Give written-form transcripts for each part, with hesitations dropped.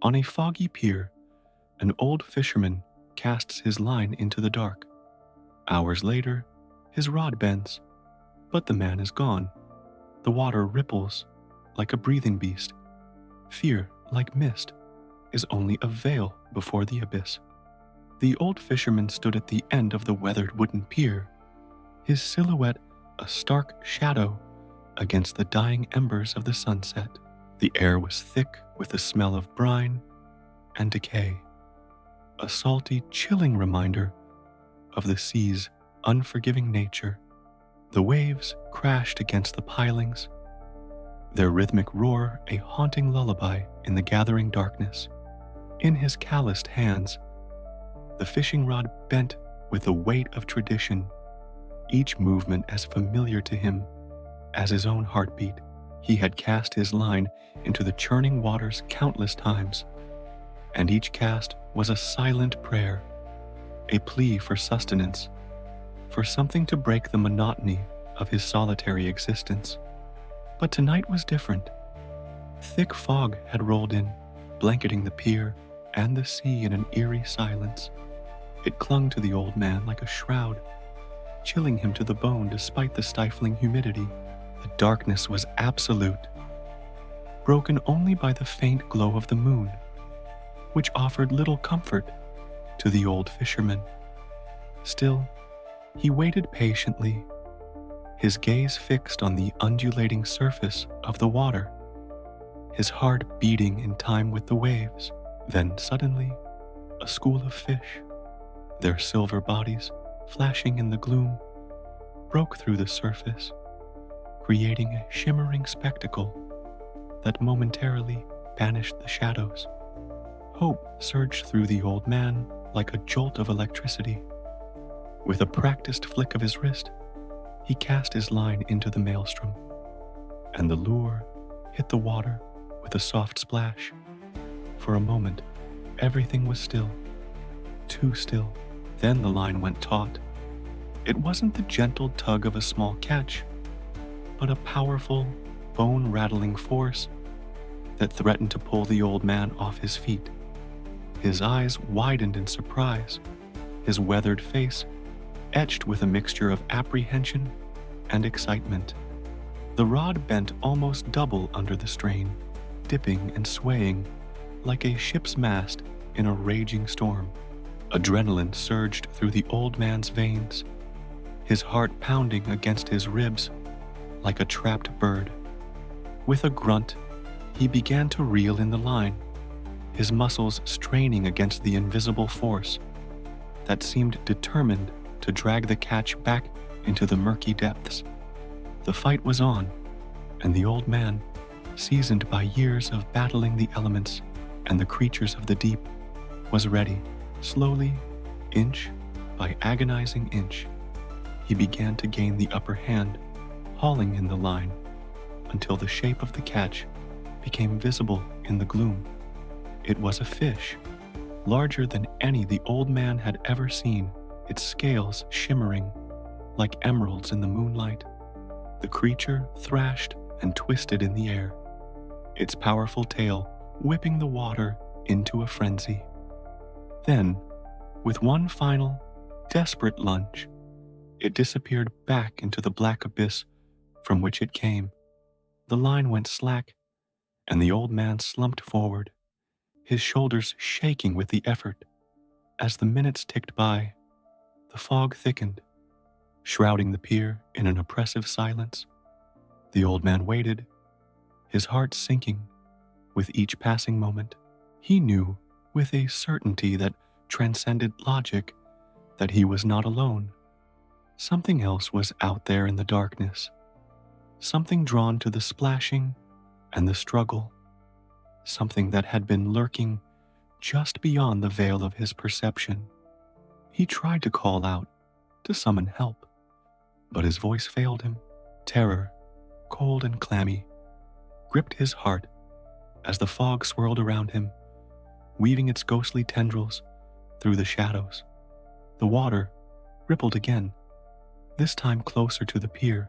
On a foggy pier, an old fisherman casts his line into the dark. Hours later, his rod bends, but the man is gone. The water ripples like a breathing beast. Fear, like mist, is only a veil before the abyss. The old fisherman stood at the end of the weathered wooden pier, his silhouette a stark shadow against the dying embers of the sunset. The air was thick with the smell of brine and decay, a salty, chilling reminder of the sea's unforgiving nature. The waves crashed against the pilings, their rhythmic roar a haunting lullaby in the gathering darkness. In his calloused hands, the fishing rod bent with the weight of tradition, each movement as familiar to him as his own heartbeat. He had cast his line into the churning waters countless times, and each cast was a silent prayer, a plea for sustenance, for something to break the monotony of his solitary existence. But tonight was different. Thick fog had rolled in, blanketing the pier and the sea in an eerie silence. It clung to the old man like a shroud, chilling him to the bone despite the stifling humidity. The darkness was absolute, broken only by the faint glow of the moon, which offered little comfort to the old fisherman. Still, he waited patiently, his gaze fixed on the undulating surface of the water, his heart beating in time with the waves. Then suddenly, a school of fish, their silver bodies flashing in the gloom, broke through the surface, creating a shimmering spectacle that momentarily banished the shadows. Hope surged through the old man like a jolt of electricity. With a practiced flick of his wrist, he cast his line into the maelstrom, and the lure hit the water with a soft splash. For a moment, everything was still, too still. Then the line went taut. It wasn't the gentle tug of a small catch, but a powerful, bone-rattling force that threatened to pull the old man off his feet. His eyes widened in surprise, his weathered face etched with a mixture of apprehension and excitement. The rod bent almost double under the strain, dipping and swaying like a ship's mast in a raging storm. Adrenaline surged through the old man's veins, his heart pounding against his ribs like a trapped bird. With a grunt, he began to reel in the line, his muscles straining against the invisible force that seemed determined to drag the catch back into the murky depths. The fight was on, and the old man, seasoned by years of battling the elements and the creatures of the deep, was ready. Slowly, inch by agonizing inch, he began to gain the upper hand, hauling in the line until the shape of the catch became visible in the gloom. It was a fish, larger than any the old man had ever seen, its scales shimmering like emeralds in the moonlight. The creature thrashed and twisted in the air, its powerful tail whipping the water into a frenzy. Then, with one final, desperate lunge, it disappeared back into the black abyss from which it came. The line went slack, and the old man slumped forward, his shoulders shaking with the effort. As the minutes ticked by, the fog thickened, shrouding the pier in an oppressive silence. The old man waited, his heart sinking with each passing moment. He knew with a certainty that transcended logic that he was not alone. Something else was out there in the darkness, something drawn to the splashing and the struggle, something that had been lurking just beyond the veil of his perception. He tried to call out, to summon help, but his voice failed him. Terror, cold and clammy, gripped his heart as the fog swirled around him, weaving its ghostly tendrils through the shadows. The water rippled again, this time closer to the pier,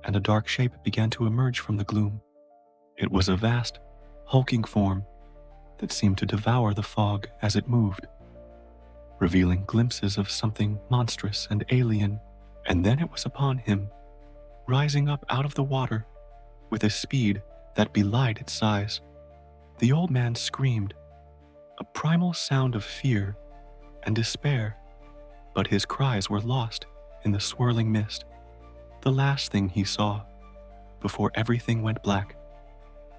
and a dark shape began to emerge from the gloom. It was a vast, hulking form that seemed to devour the fog as it moved, revealing glimpses of something monstrous and alien. And then it was upon him, rising up out of the water with a speed that belied its size. The old man screamed, a primal sound of fear and despair, but his cries were lost in the swirling mist. The last thing he saw, before everything went black,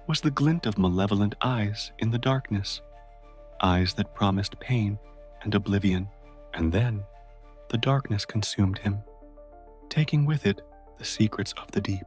was the glint of malevolent eyes in the darkness, eyes that promised pain and oblivion. And then the darkness consumed him, taking with it the secrets of the deep.